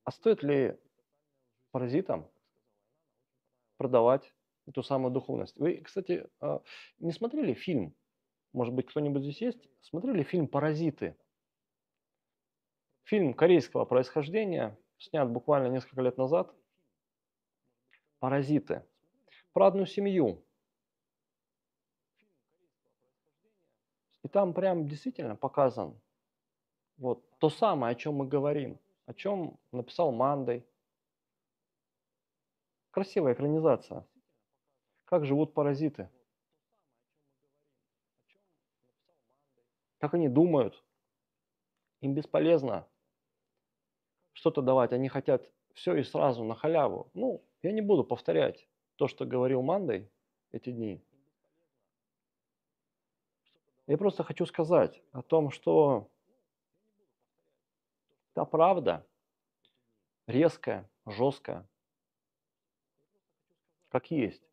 А стоит ли паразитам продавать эту самую духовность? Вы, кстати, не смотрели фильм? Может быть, кто-нибудь здесь есть? Смотрели фильм «Паразиты»? Фильм корейского происхождения, снят буквально несколько лет назад. «Паразиты». Про одну семью. И там прям действительно показан вот то самое, о чем мы говорим, о чем написал Мандей. Красивая экранизация. Как живут паразиты, как они думают. Им бесполезно что-то давать, они хотят все и сразу на халяву. Ну, я не буду повторять то, что говорил Мандей эти дни. Я просто хочу сказать о том, что та правда резкая, жесткая, как есть.